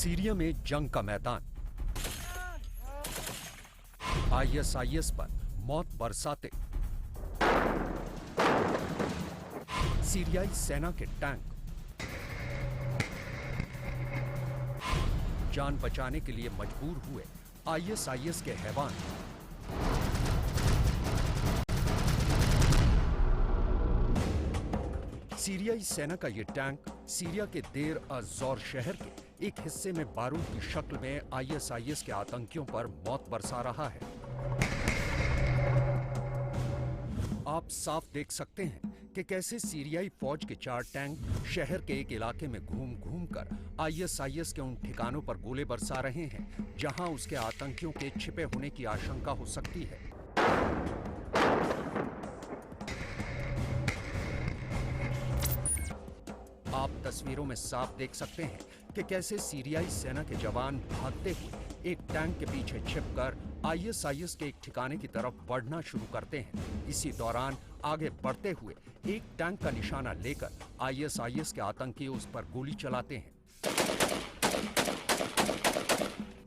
Syria में जंग का मैदान। आईएसआईएस पर मौत बरसाते। सीरियाई सेना के टैंक जान बचाने के लिए मजबूर हुए आईएसआईएस के हैवान। सीरियाई सेना का यह टैंक सीरिया के देर अज़-ज़ोर शहर के एक हिस्से में बारूद की शक्ल में आईएसआईएस के आतंकियों पर मौत बरसा रहा है। आप साफ देख सकते हैं कि कैसे सीरियाई फौज के 4 टैंक शहर के एक इलाके में घूम कर आईएसआईएस के उन ठिकानों पर गोले बरसा रहे हैं जहां उसके आतंकियों के छिपे होने की आशंका हो सकती है। आप तस्वीरों में साफ देख सकते हैं कि कैसे सीरियाई सेना के जवान भागते हुए एक टैंक के पीछे छिपकर आईएसआईएस के एक ठिकाने की तरफ बढ़ना शुरू करते हैं। इसी दौरान आगे बढ़ते हुए एक टैंक का निशाना लेकर आईएसआईएस के आतंकी उस पर गोली चलाते हैं।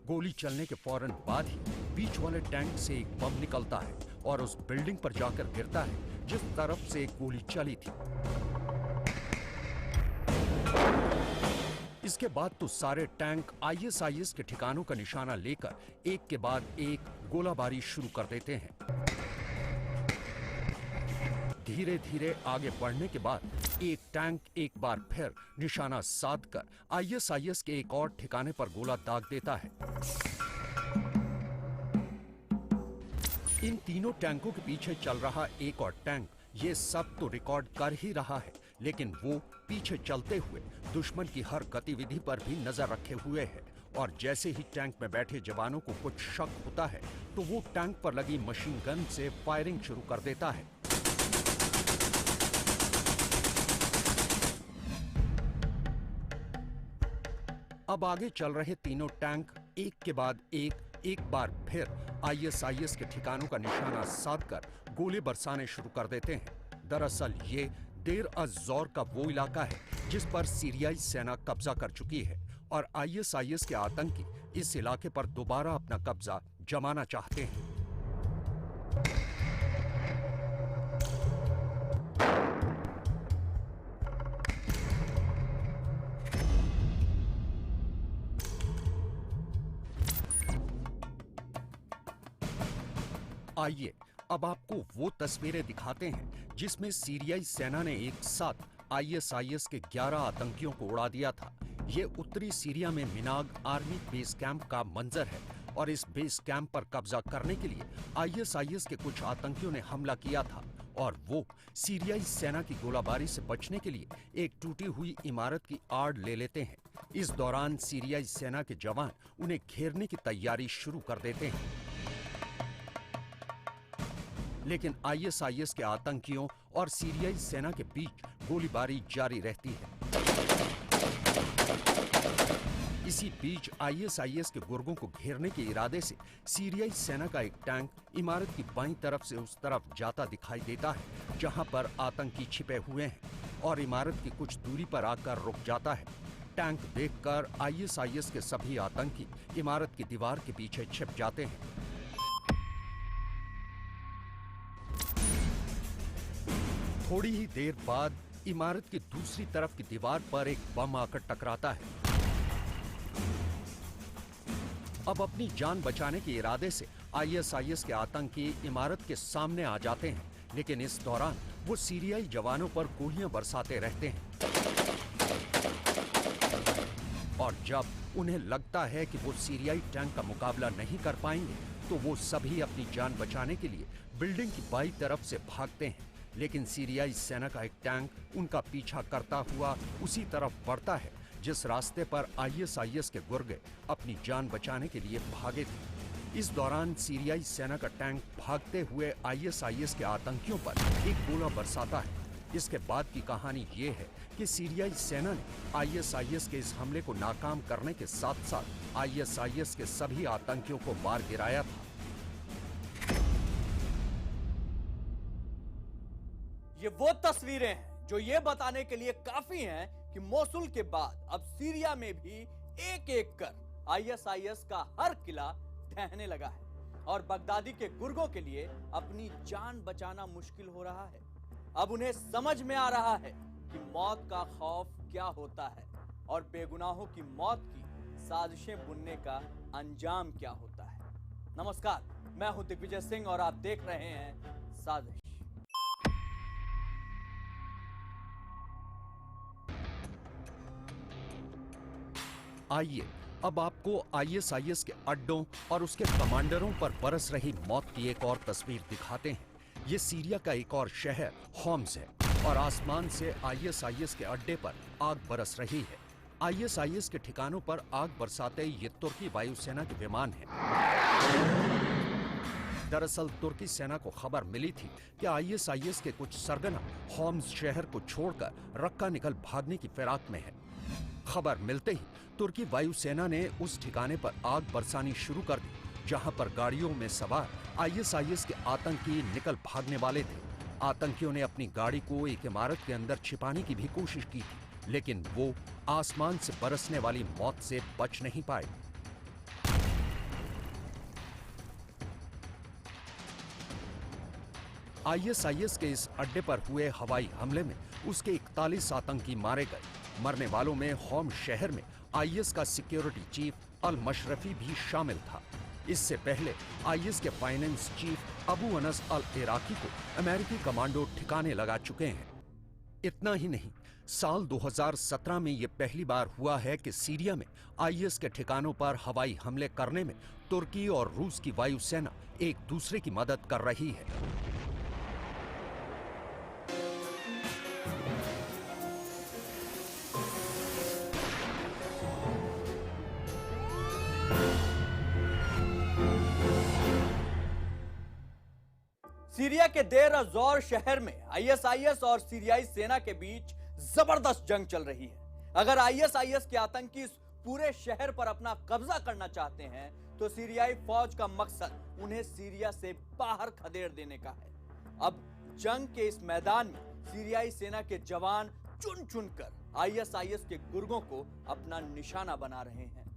गोली चलने के फौरन बाद ही बीच वाले टैंक से एक बम निकलता है और उस बिल्डिंग पर जाकर गिरता है जिस तरफ से एक गोली चली थी। इसके बाद तो सारे टैंक आईएसआईएस के ठिकानों का निशाना लेकर एक के बाद एक गोलाबारी शुरू कर देते हैं। धीरे धीरे आगे बढ़ने के बाद एक टैंक एक बार फिर निशाना साधकर आईएसआईएस के एक और ठिकाने पर गोला दाग देता है। इन तीनों टैंकों के पीछे चल रहा एक और टैंक ये सब तो रिकॉर्ड कर ही रहा है, लेकिन वो पीछे चलते हुए दुश्मन की हर गतिविधि पर भी नजर रखे हुए है और जैसे ही टैंक में बैठे जवानों को कुछ शक होता है तो वो टैंक पर लगी मशीन गन से फायरिंग शुरू कर देता है। अब आगे चल रहे तीनों टैंक एक के बाद एक बार फिर आईएसआईएस के ठिकानों का निशाना साधकर गोले बरसाने शुरू कर देते हैं। दरअसल ये देर अज़-ज़ोर का वो इलाका है जिस पर सीरियाई सेना कब्जा कर चुकी है और आईएसआईएस के आतंकी इस इलाके पर दोबारा अपना कब्जा जमाना चाहते हैं। आइए अब आपको वो तस्वीरें दिखाते हैं जिसमें सीरियाई सेना ने एक साथ आईएसआईएस के 11 आतंकियों को उड़ा दिया था। ये उत्तरी सीरिया में मिनाग आर्मी बेस कैंप का मंजर है और इस बेस कैंप पर कब्जा करने के लिए आईएसआईएस के कुछ आतंकियों ने हमला किया था और वो सीरियाई सेना की गोलाबारी से बचने के लिए एक टूटी हुई इमारत की आड़ ले लेते हैं। इस दौरान सीरियाई सेना के जवान उन्हें घेरने की तैयारी शुरू कर देते हैं, लेकिन आईएसआईएस के आतंकियों और सीरियाई सेना के बीच गोलीबारी जारी रहती है। इसी बीच आईएसआईएस के गुर्गों को घेरने के इरादे से सीरियाई सेना का एक टैंक इमारत की बाईं तरफ से उस तरफ जाता दिखाई देता है जहां पर आतंकी छिपे हुए हैं और इमारत की कुछ दूरी पर आकर रुक जाता है। टैंक देखकर आईएसआईएस के सभी आतंकी इमारत की दीवार के पीछे छिप जाते हैं। थोड़ी ही देर बाद इमारत की दूसरी तरफ की दीवार पर एक बम आकर टकराता है। अब अपनी जान बचाने के इरादे से आईएसआईएस के आतंकी इमारत के सामने आ जाते हैं, लेकिन इस दौरान वो सीरियाई जवानों पर गोलियां बरसाते रहते हैं और जब उन्हें लगता है कि वो सीरियाई टैंक का मुकाबला नहीं कर पाएंगे तो वो सभी अपनी जान बचाने के लिए बिल्डिंग की बाईं तरफ से भागते हैं, लेकिन सीरियाई सेना का एक टैंक उनका पीछा करता हुआ उसी तरफ बढ़ता है जिस रास्ते पर आईएसआईएस के गुर्गे अपनी जान बचाने के लिए भागे थे। इस दौरान सीरियाई सेना का टैंक भागते हुए आईएसआईएस के आतंकियों पर एक गोला बरसाता है। इसके बाद की कहानी ये है कि सीरियाई सेना ने आईएसआईएस के इस हमले को नाकाम करने के साथ साथ आईएसआईएस के सभी आतंकियों को मार गिराया था। ये वो तस्वीरें हैं जो ये बताने के लिए काफी हैं कि मोसुल के बाद अब सीरिया में भी एक एक कर आईएसआईएस का हर किला ढहने लगा है और बगदादी के गुर्गों के लिए अपनी जान बचाना मुश्किल हो रहा है। अब उन्हें समझ में आ रहा है कि मौत का खौफ क्या होता है और बेगुनाहों की मौत की साजिशें बुनने का अंजाम क्या होता है। नमस्कार, मैं हूं दिग्विजय सिंह और आप देख रहे हैं साजिश। आइए अब आपको आईएसआईएस के अड्डों और उसके कमांडरों पर बरस रही मौत की एक और तस्वीर दिखाते हैं। ये सीरिया का एक और शहर होम्स है और आसमान से आईएसआईएस के अड्डे पर आग बरस रही है। आईएसआईएस के ठिकानों पर आग बरसाते ये तुर्की वायुसेना के विमान हैं। दरअसल तुर्की सेना को खबर मिली थी कि आईएसआईएस के कुछ सरगना होम्स शहर को छोड़कर रक्का निकल भागने की फिराक में है। खबर मिलते ही तुर्की वायुसेना ने उस ठिकाने पर आग बरसानी शुरू कर दी जहां पर गाड़ियों में सवार आईएसआईएस के आतंकी निकल भागने वाले थे। आतंकियों ने अपनी गाड़ी को एक इमारत के अंदर छिपाने की भी कोशिश की थी, लेकिन वो आसमान से बरसने वाली मौत से बच नहीं पाए। आईएसआईएस के इस अड्डे पर हुए हवाई हमले में उसके 41 आतंकी मारे गए। मरने वालों में होम शहर में आईएस का सिक्योरिटी चीफ अल मशरफी भी शामिल था। इससे पहले आईएस के फाइनेंस चीफ अबू अनस अल इराकी को अमेरिकी कमांडो ठिकाने लगा चुके हैं। इतना ही नहीं, साल 2017 में यह पहली बार हुआ है कि सीरिया में आईएस के ठिकानों पर हवाई हमले करने में तुर्की और रूस की वायुसेना एक दूसरे की मदद कर रही है। सीरिया के देर अज़ोर शहर में आईएसआईएस और सीरियाई सेना के बीच जबरदस्त जंग चल रही है। अगर आईएसआईएस के आतंकी इस पूरे शहर पर अपना कब्जा करना चाहते हैं तो सीरियाई फौज का मकसद उन्हें सीरिया से बाहर खदेड़ देने का है। अब जंग के इस मैदान में सीरियाई सेना के जवान चुन चुनकर आईएसआईएस के गुर्गों को अपना निशाना बना रहे हैं।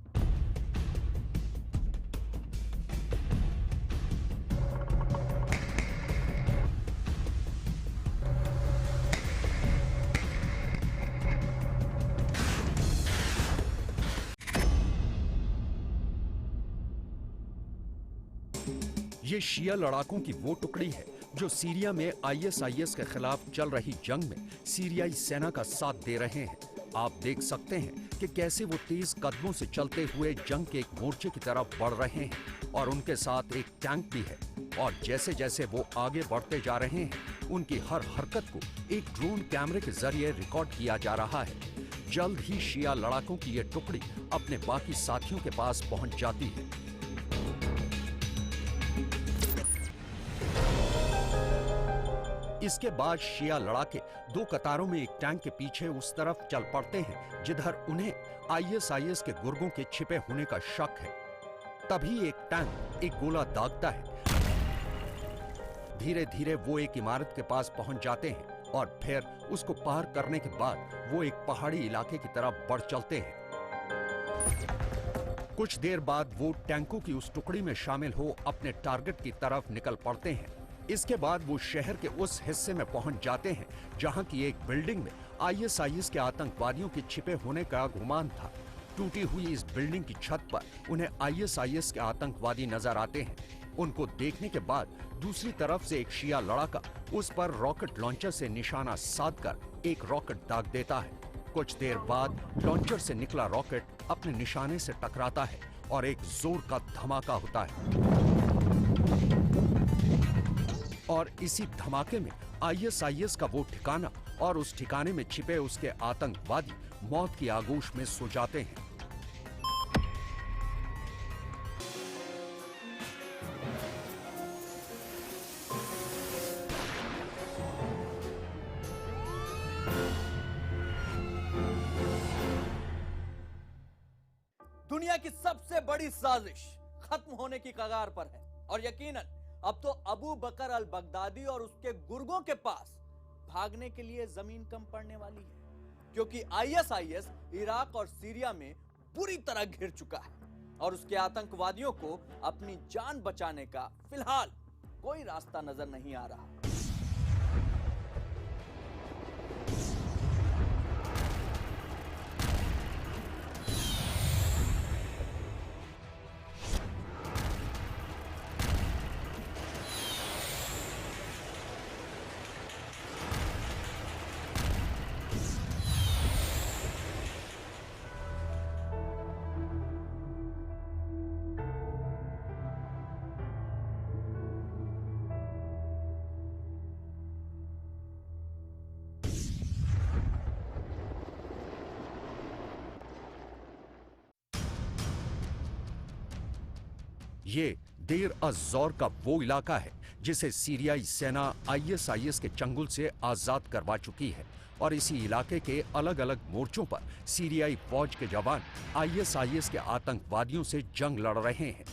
ये शिया लड़ाकों की वो टुकड़ी है जो सीरिया में आईएसआईएस के खिलाफ चल रही जंग में सीरियाई सेना का साथ दे रहे हैं। आप देख सकते हैं कि कैसे वो तेज कदमों से चलते हुए जंग के एक मोर्चे की तरफ बढ़ रहे हैं और उनके साथ एक टैंक भी है। और जैसे जैसे वो आगे बढ़ते जा रहे हैं, उनकी हर हरकत को एक ड्रोन कैमरे के जरिए रिकॉर्ड किया जा रहा है। जल्द ही शिया लड़ाकों की ये टुकड़ी अपने बाकी साथियों के पास पहुंच जाती है। इसके बाद शिया लड़ाके दो कतारों में एक टैंक के पीछे उस तरफ चल पड़ते हैं जिधर उन्हें आईएसआईएस के गुर्गों के छिपे होने का शक है। तभी एक टैंक एक गोला दागता है। धीरे धीरे वो एक इमारत के पास पहुंच जाते हैं और फिर उसको पार करने के बाद वो एक पहाड़ी इलाके की तरफ बढ़ चलते हैं। कुछ देर बाद वो टैंकों की उस टुकड़ी में शामिल हो अपने टारगेट की तरफ निकल पड़ते हैं। इसके बाद वो शहर के उस हिस्से में पहुंच जाते हैं जहां की एक बिल्डिंग में आईएसआईएस के आतंकवादियों के छिपे होने का गुमान था। टूटी हुई इस बिल्डिंग की छत पर उन्हें आईएसआईएस के आतंकवादी नजर आते हैं। उनको देखने के बाद दूसरी तरफ से एक शिया लड़ाका उस पर रॉकेट लॉन्चर से निशाना साधकर एक रॉकेट दाग देता है। कुछ देर बाद लॉन्चर से निकला रॉकेट अपने निशाने से टकराता है और एक जोर का धमाका होता है और इसी धमाके में आईएसआईएस का वो ठिकाना और उस ठिकाने में छिपे उसके आतंकवादी मौत की आगोश में सो जाते हैं। दुनिया की सबसे बड़ी साजिश खत्म होने की कगार पर है और यकीनन अब तो अबू बकर अल बगदादी और उसके गुर्गों के पास भागने के लिए जमीन कम पड़ने वाली है, क्योंकि आईएसआईएस इराक और सीरिया में बुरी तरह घिर चुका है और उसके आतंकवादियों को अपनी जान बचाने का फिलहाल कोई रास्ता नजर नहीं आ रहा। ये देर अज़-ज़ोर का वो इलाका है जिसे सीरियाई सेना आईएसआईएस के चंगुल से आजाद करवा चुकी है और इसी इलाके के अलग अलग मोर्चों पर सीरियाई फौज के जवान आईएसआईएस के आतंकवादियों से जंग लड़ रहे हैं।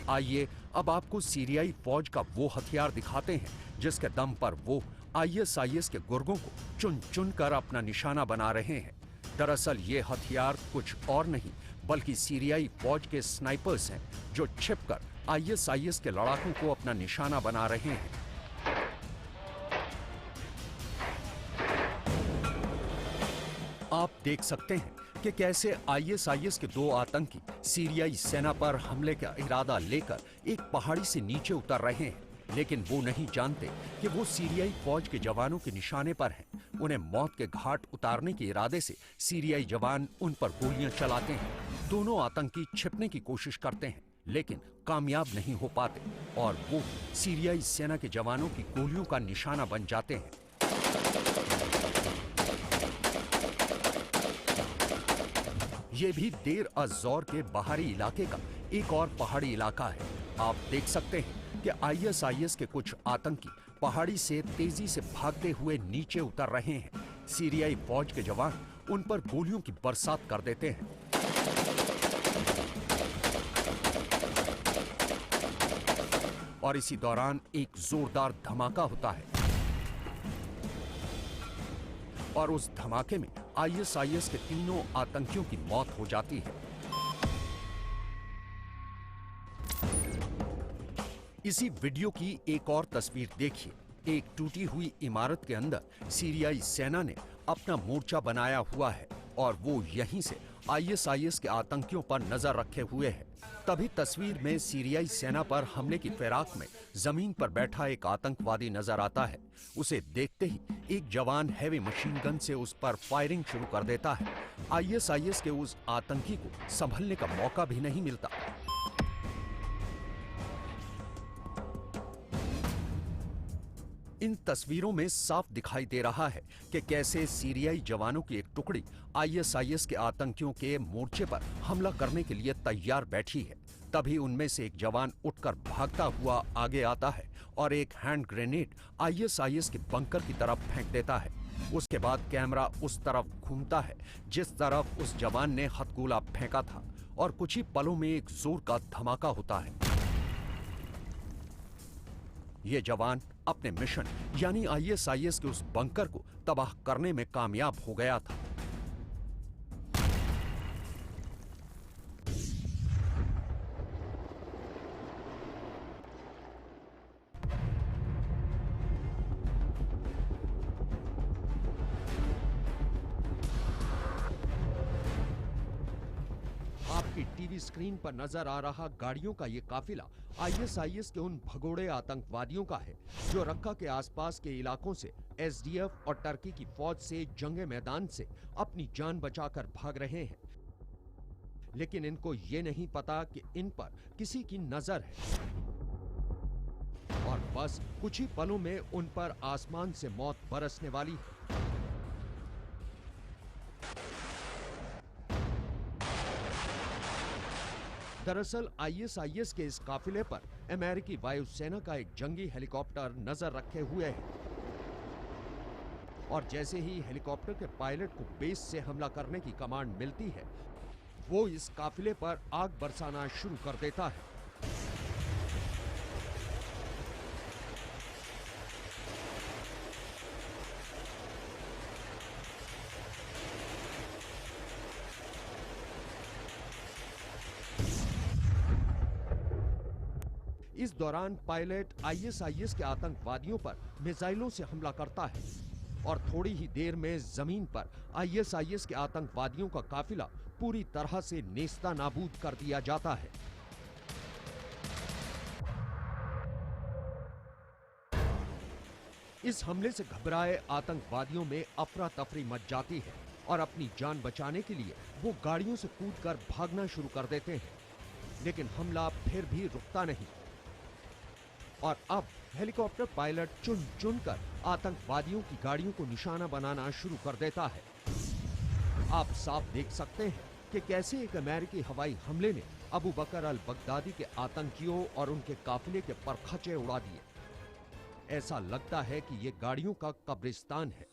आइए अब आपको सीरियाई फौज का वो हथियार दिखाते हैं जिसके दम पर वो आईएसआईएस के गुर्गों को चुन चुन कर अपना निशाना बना रहे हैं। दरअसल ये हथियार कुछ और नहीं बल्कि सीरियाई फौज के स्नाइपर्स हैं जो छिपकर आईएसआईएस के लड़ाकों को अपना निशाना बना रहे हैं। आप देख सकते हैं कि कैसे आईएसआईएस के दो आतंकी सीरियाई सेना पर हमले का इरादा लेकर एक पहाड़ी से नीचे उतर रहे हैं, लेकिन वो नहीं जानते कि वो सीरियाई फौज के जवानों के निशाने पर हैं। उन्हें मौत के घाट उतारने के इरादे से सीरियाई जवान उन पर गोलियां चलाते हैं। दोनों आतंकी छिपने की कोशिश करते हैं लेकिन कामयाब नहीं हो पाते और वो सीरियाई सेना के जवानों की गोलियों का निशाना बन जाते हैं। ये भी देर अज़-ज़ोर के बाहरी इलाके का एक और पहाड़ी इलाका है। आप देख सकते हैं कि आईएसआईएस के कुछ आतंकी पहाड़ी से तेजी से भागते हुए नीचे उतर रहे हैं। सीरियाई फौज के जवान उन पर गोलियों की बरसात कर देते हैं। और इसी दौरान एक जोरदार धमाका होता है और उस धमाके में आईएसआईएस के तीनों आतंकियों की मौत हो जाती है। इसी वीडियो की एक और तस्वीर देखिए। एक टूटी हुई इमारत के अंदर सीरियाई सेना ने अपना मोर्चा बनाया हुआ है और वो यहीं से आईएसआईएस के आतंकियों पर नजर रखे हुए है। तभी तस्वीर में सीरियाई सेना पर हमले की फिराक में जमीन पर बैठा एक आतंकवादी नजर आता है। उसे देखते ही एक जवान हैवी मशीन गन से उस पर फायरिंग शुरू कर देता है। आईएसआईएस के उस आतंकी को संभलने का मौका भी नहीं मिलता। इन तस्वीरों में साफ दिखाई दे रहा है कि कैसे सीरियाई जवानों की एक टुकड़ी आईएसआईएस के आतंकियों के मोर्चे पर हमला करने के लिए तैयार बैठी है। तभी उनमें से एक जवान उठकर भागता हुआ आगे आता है और एक हैंड ग्रेनेड आईएसआईएस के बंकर की तरफ फेंक देता है। उसके बाद कैमरा उस तरफ घूमता है जिस तरफ उस जवान ने हथगोला फेंका था और कुछ ही पलों में एक जोर का धमाका होता है। ये जवान अपने मिशन यानी आईएसआईएस के उस बंकर को तबाह करने में कामयाब हो गया था। आपकी टीवी स्क्रीन पर नजर आ रहा गाड़ियों का ये काफिला आईएसआईएस के उन भगोड़े आतंकवादियों का है जो रक्का के आसपास के इलाकों से एसडीएफ और टर्की की फौज से जंगे मैदान से अपनी जान बचाकर भाग रहे हैं। लेकिन इनको ये नहीं पता कि इन पर किसी की नजर है और बस कुछ ही पलों में उन पर आसमान से मौत बरसने वाली है। दरअसल आईएसआईएस के इस काफिले पर अमेरिकी वायुसेना का एक जंगी हेलीकॉप्टर नजर रखे हुए है और जैसे ही हेलीकॉप्टर के पायलट को बेस से हमला करने की कमांड मिलती है, वो इस काफिले पर आग बरसाना शुरू कर देता है। इस दौरान पायलट आईएसआईएस के आतंकवादियों पर मिसाइलों से हमला करता है और थोड़ी ही देर में जमीन पर आईएसआईएस के आतंकवादियों का काफिला पूरी तरह से नेस्तानाबूद कर दिया जाता है। इस हमले से घबराए आतंकवादियों में अफरा तफरी मच जाती है और अपनी जान बचाने के लिए वो गाड़ियों से कूदकर भागना शुरू कर देते हैं, लेकिन हमला फिर भी रुकता नहीं और अब हेलीकॉप्टर पायलट चुन चुनकर आतंकवादियों की गाड़ियों को निशाना बनाना शुरू कर देता है। आप साफ देख सकते हैं कि कैसे एक अमेरिकी हवाई हमले ने अबू बकर अल बगदादी के आतंकियों और उनके काफिले के परखचे उड़ा दिए। ऐसा लगता है कि ये गाड़ियों का कब्रिस्तान है।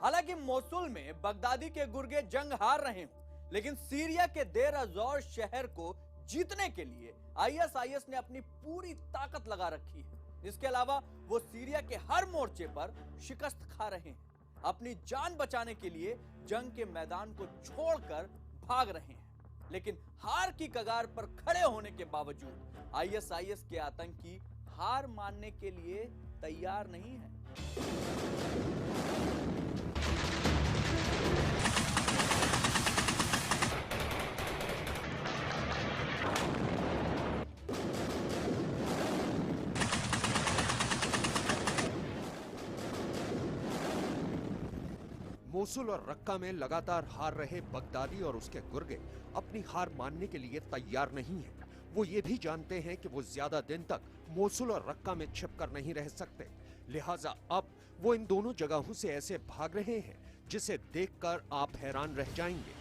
हालांकि मोसुल में बगदादी के गुर्गे जंग हार रहे हों, लेकिन सीरिया के देर अज़ोर शहर को जीतने के लिए आईएसआईएस ने अपनी पूरी ताकत लगा रखी है। इसके अलावा वो सीरिया के हर मोर्चे पर शिकस्त खा रहे हैं। अपनी जान बचाने के लिए जंग के मैदान को छोड़कर भाग रहे हैं, लेकिन हार की कगार पर खड़े होने के बावजूद आईएसआईएस के आतंकी हार मानने के लिए तैयार नहीं है। मोसुल और रक्का में लगातार हार रहे बगदादी और उसके गुर्गे अपनी हार मानने के लिए तैयार नहीं हैं। वो ये भी जानते हैं कि वो ज्यादा दिन तक मोसुल और रक्का में छिपकर नहीं रह सकते, लिहाजा अब वो इन दोनों जगहों से ऐसे भाग रहे हैं जिसे देखकर आप हैरान रह जाएंगे।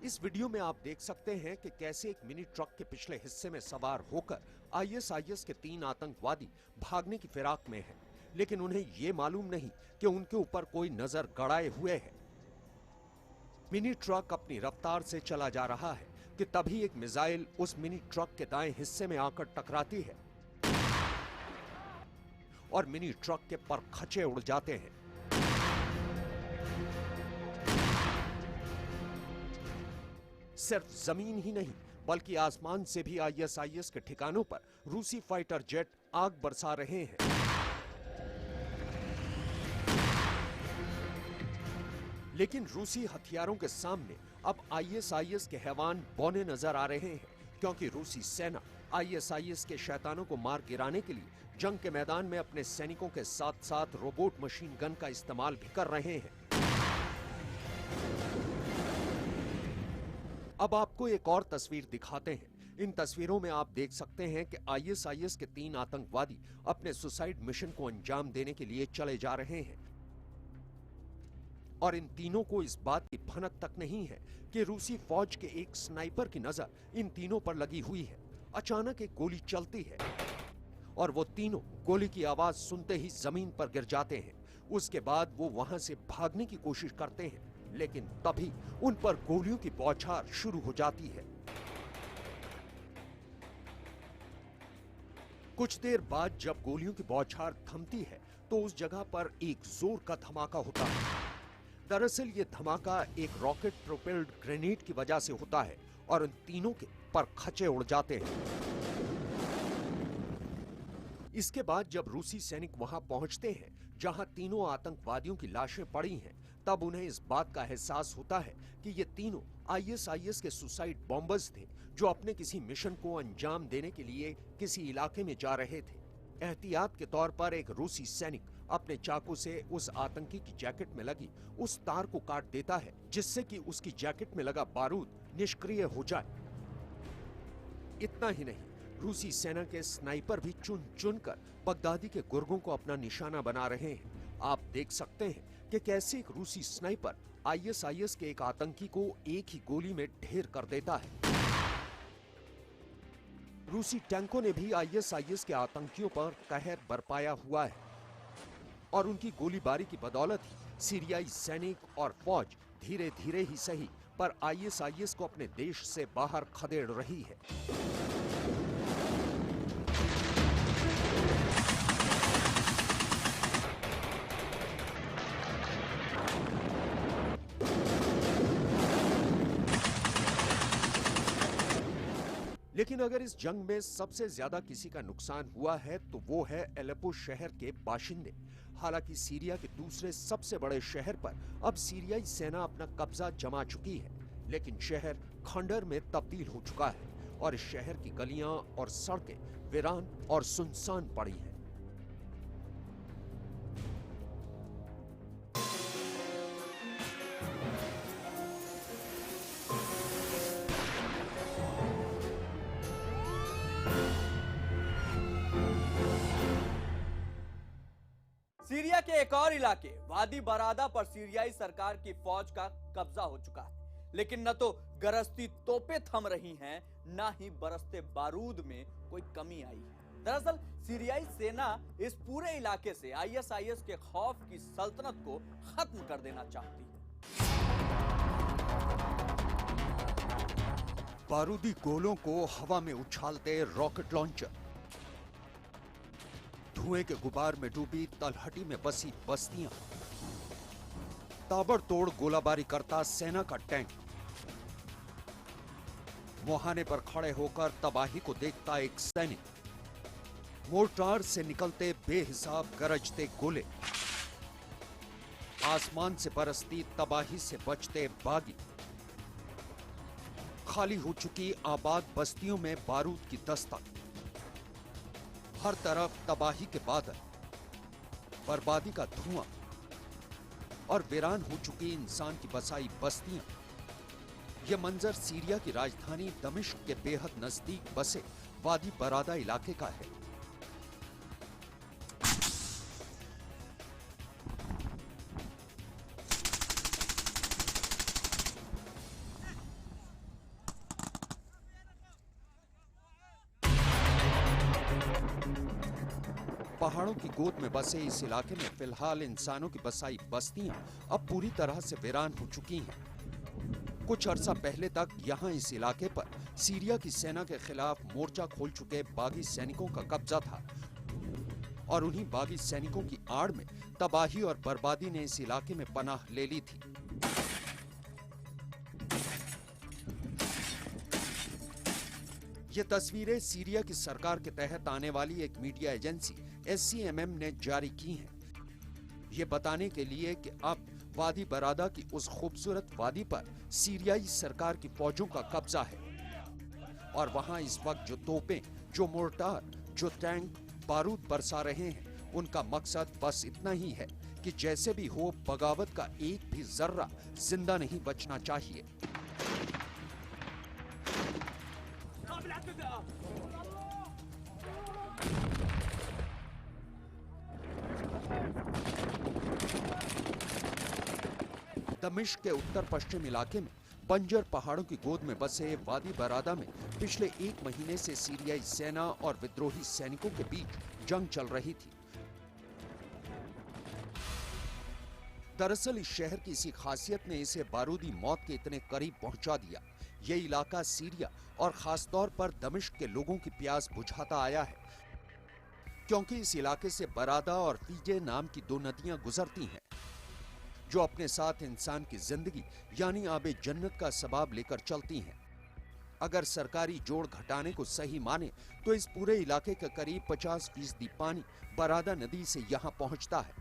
इस वीडियो में आप देख सकते हैं कि कैसे एक मिनी ट्रक के पिछले हिस्से में सवार होकर आईएसआईएस के 3 आतंकवादी भागने की फिराक में हैं, लेकिन उन्हें ये मालूम नहीं कि उनके ऊपर कोई नजर गड़ाए हुए है। मिनी ट्रक अपनी रफ्तार से चला जा रहा है कि तभी एक मिसाइल उस मिनी ट्रक के दाएं हिस्से में आकर टकराती है और मिनी ट्रक के परखचे उड़ जाते हैं। सिर्फ जमीन ही नहीं बल्कि आसमान से भी आईएसआईएस के ठिकानों पर रूसी फाइटर जेट आग बरसा रहे हैं। लेकिन रूसी हथियारों के सामने अब आईएसआईएस के हैवान बौने नजर आ रहे हैं, क्योंकि रूसी सेना आईएसआईएस के शैतानों को मार गिराने के लिए जंग के मैदान में अपने सैनिकों के साथ साथ रोबोट मशीन गन का इस्तेमाल भी कर रहे हैं। अब आपको एक और तस्वीर दिखाते हैं। इन तस्वीरों में आप देख सकते हैं कि आईएसआईएस के 3 आतंकवादी अपने सुसाइड मिशन को अंजाम देने के लिए चले जा रहे हैं और इन तीनों को इस बात की भनक तक नहीं है कि रूसी फौज के एक स्नाइपर की नजर इन तीनों पर लगी हुई है। अचानक एक गोली चलती है और वो तीनों गोली की आवाज सुनते ही जमीन पर गिर जाते हैं। उसके बाद वो वहां से भागने की कोशिश करते हैं, लेकिन तभी उन पर गोलियों की बौछार शुरू हो जाती है। कुछ देर बाद जब गोलियों की बौछार थमती है तो उस जगह पर एक जोर का धमाका होता है। दरअसल ये धमाका एक रॉकेट प्रोपेल्ड ग्रेनेड की वजह से होता है और उन तीनों के परखचे उड़ जाते हैं। इसके बाद जब रूसी सैनिक वहां पहुंचते हैं जहां तीनों आतंकवादियों की लाशें पड़ी हैं, तब उन्हें इस बात का एहसास होता है कि ये तीनों आईएसआईएस के सुसाइड बॉम्बर्स थे जो अपने किसी मिशन को अंजाम देने के लिए किसी इलाके में जा रहे थे। एहतियात के तौर पर एक रूसी सैनिक अपने चाकू से उस आतंकी की जैकेट में लगी उस तार को काट देता है जिससे कि उसकी जैकेट में लगा बारूद निष्क्रिय हो जाए। इतना ही नहीं, रूसी सेना के स्नाइपर भी चुन चुनकर बगदादी के गुर्गों को अपना निशाना बना रहे हैं। आप देख सकते हैं कि कैसे एक रूसी स्नाइपर आईएसआईएस के एक आतंकी को एक ही गोली में ढेर कर देता है। रूसी टैंकों ने भी आईएसआईएस के आतंकियों पर कहर बरपाया हुआ है और उनकी गोलीबारी की बदौलत ही सीरियाई सैनिक और फौज धीरे धीरे ही सही पर आईएसआईएस को अपने देश से बाहर खदेड़ रही है। लेकिन अगर इस जंग में सबसे ज्यादा किसी का नुकसान हुआ है तो वो है एलेप्पो शहर के बाशिंदे। हालांकि सीरिया के दूसरे सबसे बड़े शहर पर अब सीरियाई सेना अपना कब्जा जमा चुकी है, लेकिन शहर खंडर में तब्दील हो चुका है और इस शहर की गलियां और सड़कें वीरान और सुनसान पड़ी हैं। सीरिया के एक और इलाके वादी बरादा पर सीरियाई सरकार की फौज का कब्जा हो चुका है, लेकिन न तो गरजती तोपें थम रही हैं, न ही बरसते बारूद में कोई कमी आई है। दरअसल सीरियाई सेना इस पूरे इलाके से आईएसआईएस के खौफ की सल्तनत को खत्म कर देना चाहती है। बारूदी गोलों को हवा में उछालते रॉकेट लॉन्चर, धुएं के गुबार में डूबी तलहटी में बसी बस्तियां, ताबड़तोड़ गोलाबारी करता सेना का टैंक, मुहाने पर खड़े होकर तबाही को देखता एक सैनिक, मोर्टार से निकलते बेहिसाब गरजते गोले, आसमान से बरसती तबाही से बचते बागी, खाली हो चुकी आबाद बस्तियों में बारूद की दस्तक, हर तरफ तबाही के बादल, बर्बादी का धुआं और वीरान हो चुकी इंसान की बसाई बस्तियां। यह मंजर सीरिया की राजधानी दमिश्क के बेहद नजदीक बसे वादी बरादा इलाके का है। पहाड़ों की गोद में बसे इस इलाके में फिलहाल इंसानों की बसाई बस्तियां अब पूरी तरह से वीरान हो चुकी हैं। कुछ अरसा पहले तक यहां इस इलाके पर सीरिया की सेना के खिलाफ मोर्चा खोल चुके बागी सैनिकों का कब्जा था और उन्हीं बागी सैनिकों की आड़ में तबाही और बर्बादी ने इस इलाके में पनाह ले ली थी। ये तस्वीरें सीरिया की सरकार के तहत आने वाली एक मीडिया एजेंसी SCMM ने जारी की हैं। ये बताने के लिए कि अब वादी बरादा की उस खूबसूरत वादी पर सीरियाई सरकार की फौजों का कब्जा है और वहां इस वक्त जो तोपें, जो मोर्टार, जो टैंक बारूद बरसा रहे हैं, उनका मकसद बस इतना ही है कि जैसे भी हो बगावत का एक भी जर्रा जिंदा नहीं बचना चाहिए। दमिश्क के उत्तर पश्चिम इलाके में बंजर पहाड़ों की गोद में बसे वादी बरादा में पिछले एक महीने से सीरियाई सेना और विद्रोही सैनिकों के बीच जंग चल रही थी। दरअसल इस शहर की इसी खासियत ने इसे बारूदी मौत के इतने करीब पहुंचा दिया। ये इलाका सीरिया और खासतौर पर दमिश्क के लोगों की प्यास बुझाता आया है, क्योंकि इस इलाके से बरादा और फीजे नाम की दो नदियां गुजरती हैं, जो अपने साथ इंसान की जिंदगी यानी आबे जन्नत का सबाब लेकर चलती हैं। अगर सरकारी जोड़ घटाने को सही माने तो इस पूरे इलाके का करीब 50% पानी बरादा नदी से यहां पहुंचता है।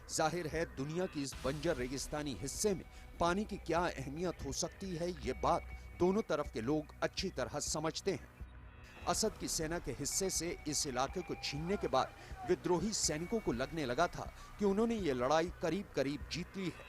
जाहिर है दुनिया की इस बंजर रेगिस्तानी हिस्से में पानी की क्या अहमियत हो सकती है, ये बात दोनों तरफ के लोग अच्छी तरह समझते हैं। असद की सेना के हिस्से से इस इलाके को छीनने के बाद विद्रोही सैनिकों को लगने लगा था कि उन्होंने ये लड़ाई करीब करीब जीत ली है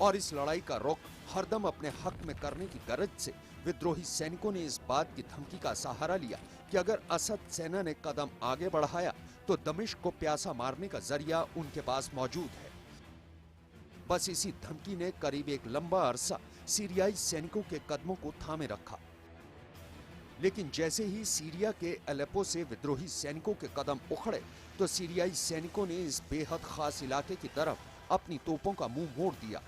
और इस लड़ाई का रुख हरदम अपने हक में करने की गरज से विद्रोही सैनिकों ने इस बात की धमकी का सहारा लिया कि अगर असद सेना ने कदम आगे बढ़ाया तो दमिश्क को प्यासा मारने का जरिया उनके पास मौजूद है। बस इसी धमकी ने करीब एक लंबा अरसा सीरियाई सैनिकों के कदमों को थामे रखा, लेकिन जैसे ही सीरिया के एलेप्पो से विद्रोही सैनिकों के कदम उखड़े तो सीरियाई सैनिकों ने इस बेहद खास इलाके की तरफ अपनी तोपों का मुंह मोड़ दिया।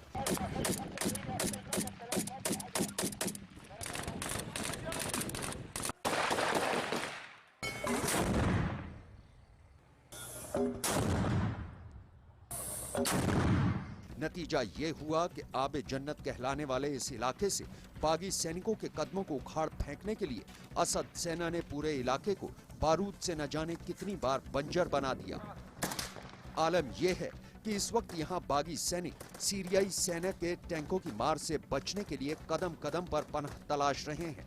नतीजा ये हुआ कि आबे जन्नत कहलाने वाले इस इलाके से बागी सैनिकों के कदमों को उखाड़ फेंकने के लिए असद सेना ने पूरे इलाके को बारूद से न जाने कितनी बार बंजर बना दिया। आलम यह है कि इस वक्त यहाँ बागी सैनिक सीरियाई सेना के टैंकों की मार से बचने के लिए कदम कदम पर पनाह तलाश रहे हैं,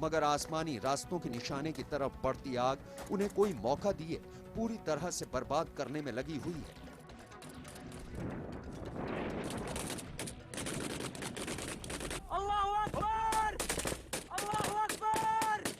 मगर आसमानी रास्तों के निशाने की तरफ बढ़ती आग उन्हें कोई मौका दिए पूरी तरह से बर्बाद करने में लगी हुई है। अल्लाहू अकबर! अल्लाहू अकबर!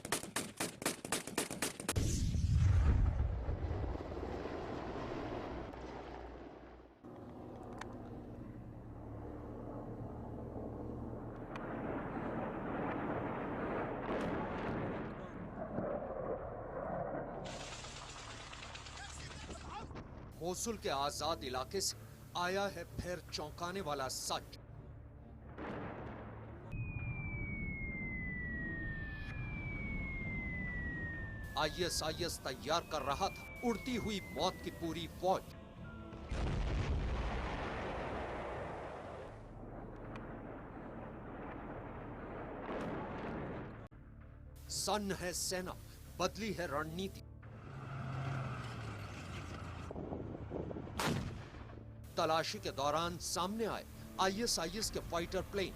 मोसुल के आजाद इलाके से आया है फिर चौंकाने वाला सच। आईएसआईएस तैयार कर रहा था उड़ती हुई मौत की पूरी फौज। सन्न है सेना, बदली है रणनीति। तलाशी के दौरान सामने आए आईएसआईएस के फाइटर प्लेन।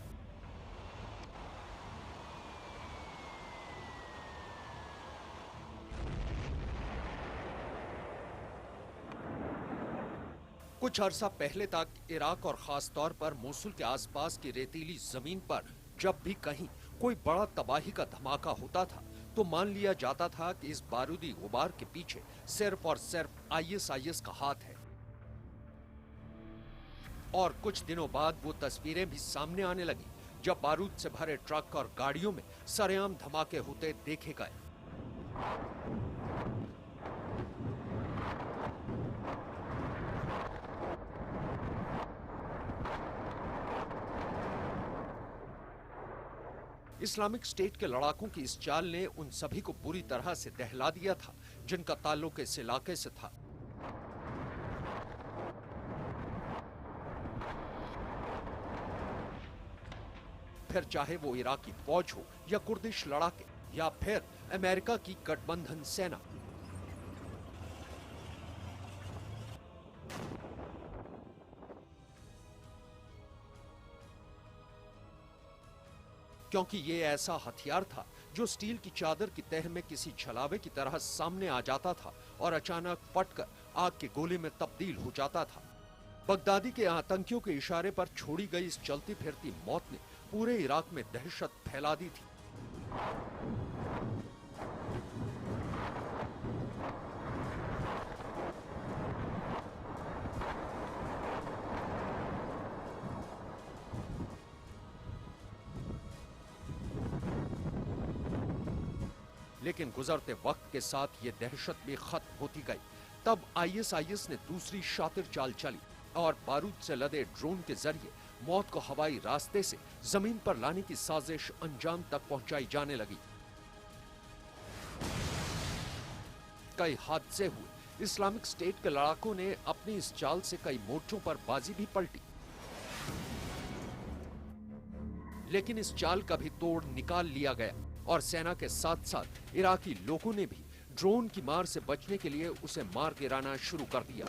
कुछ अरसा पहले तक इराक और खास तौर पर मोसुल के आसपास की रेतीली जमीन पर जब भी कहीं कोई बड़ा तबाही का धमाका होता था तो मान लिया जाता था कि इस बारूदी गुबार के पीछे सिर्फ और सिर्फ आईएसआईएस का हाथ है। और कुछ दिनों बाद वो तस्वीरें भी सामने आने लगी जब बारूद से भरे ट्रक और गाड़ियों में सरेआम धमाके होते देखे गए। इस्लामिक स्टेट के लड़ाकों की इस चाल ने उन सभी को बुरी तरह से दहला दिया था जिनका ताल्लुक इस इलाके से था। फिर चाहे वो इराकी फौज हो या कुर्दिश लड़ाके या फिर अमेरिका की गठबंधन सेना। क्योंकि ये ऐसा हथियार था जो स्टील की चादर की तह में किसी छलावे की तरह सामने आ जाता था और अचानक फटकर आग के गोले में तब्दील हो जाता था। बगदादी के आतंकियों के इशारे पर छोड़ी गई इस चलती फिरती मौत ने पूरे इराक में दहशत फैला दी थी। लेकिन गुजरते वक्त के साथ ये दहशत भी खत्म होती गई। तब आईएसआईएस ने दूसरी शातिर चाल चली और बारूद से लदे ड्रोन के जरिए मौत को हवाई रास्ते से जमीन पर लाने की साजिश अंजाम तक पहुंचाई जाने लगी। कई हादसे हुए। इस्लामिक स्टेट के लड़ाकों ने अपनी इस चाल से कई मोर्चों पर बाजी भी पलटी, लेकिन इस चाल का भी तोड़ निकाल लिया गया और सेना के साथ साथ इराकी लोगों ने भी ड्रोन की मार से बचने के लिए उसे मार गिराना शुरू कर दिया।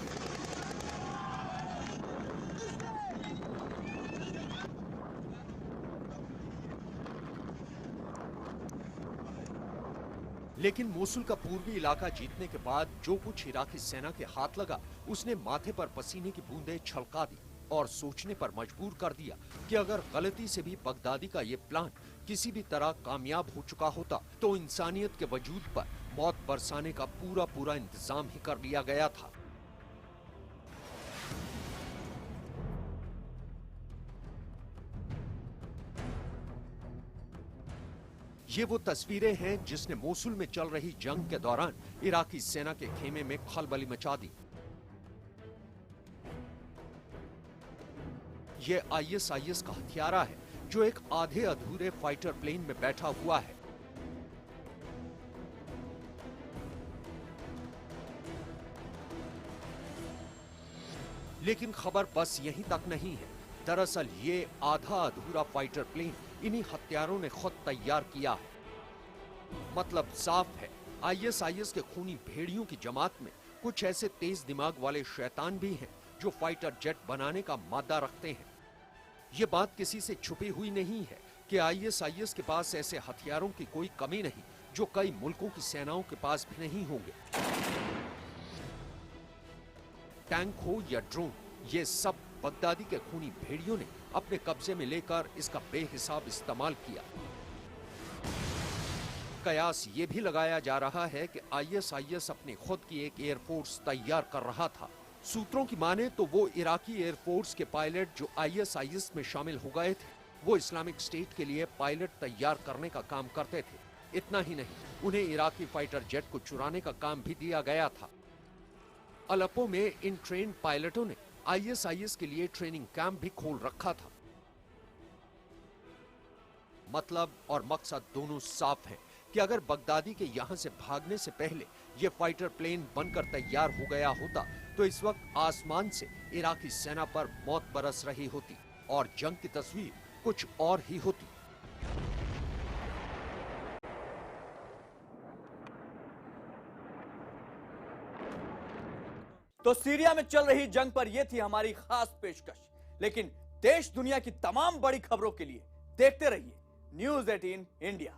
लेकिन मोसुल का पूर्वी इलाका जीतने के बाद जो कुछ इराकी सेना के हाथ लगा उसने माथे पर पसीने की बूंदें छलका दी और सोचने पर मजबूर कर दिया कि अगर गलती से भी बगदादी का ये प्लान किसी भी तरह कामयाब हो चुका होता तो इंसानियत के वजूद पर मौत बरसाने का पूरा पूरा इंतजाम ही कर लिया गया था। ये वो तस्वीरें हैं जिसने मोसुल में चल रही जंग के दौरान इराकी सेना के खेमे में खलबली मचा दी। ये आईएसआईएस का हथियारा है जो एक आधे अधूरे फाइटर प्लेन में बैठा हुआ है। लेकिन खबर बस यहीं तक नहीं है। दरअसल ये आधा अधूरा फाइटर प्लेन इन्हीं हत्यारों ने खुद तैयार किया है। मतलब साफ है, आईएसआईएस के खूनी भेड़ियों की जमात में कुछ ऐसे तेज दिमाग वाले शैतान भी हैं जो फाइटर जेट बनाने का मादा रखते हैं। ये बात किसी से छुपी हुई नहीं है कि आईएसआईएस के पास ऐसे हथियारों की कोई कमी नहीं जो कई मुल्कों की सेनाओं के पास भी नहीं होंगे। टैंक हो या ड्रोन, ये सब बगदादी के खूनी भेड़ियों ने अपने कब्जे में लेकर इसका बेहिसाब इस्तेमाल किया। कयास ये भी लगाया जा रहा है कि आईएसआईएस अपनी खुद की एक एयरफोर्स तैयार कर रहा था। सूत्रों की माने तो वो इराकी एयरफोर्स के पायलट जो आईएसआईएस में शामिल हो गए थे, वो इस्लामिक स्टेट के लिए पायलट तैयार करने का काम करते थे। इतना ही नहीं, उन्हें इराकी फाइटर जेट को चुराने का काम भी दिया गया था। अलेप्पो में इन ट्रेन पायलटों ने आईएसआईएस के लिए ट्रेनिंग कैंप भी खोल रखा था। मतलब और मकसद दोनों साफ है कि अगर बगदादी के यहां से भागने से पहले ये फाइटर प्लेन बनकर तैयार हो गया होता तो इस वक्त आसमान से इराकी सेना पर मौत बरस रही होती और जंग की तस्वीर कुछ और ही होती। तो सीरिया में चल रही जंग पर यह थी हमारी खास पेशकश। लेकिन देश दुनिया की तमाम बड़ी खबरों के लिए देखते रहिए News 18 इंडिया।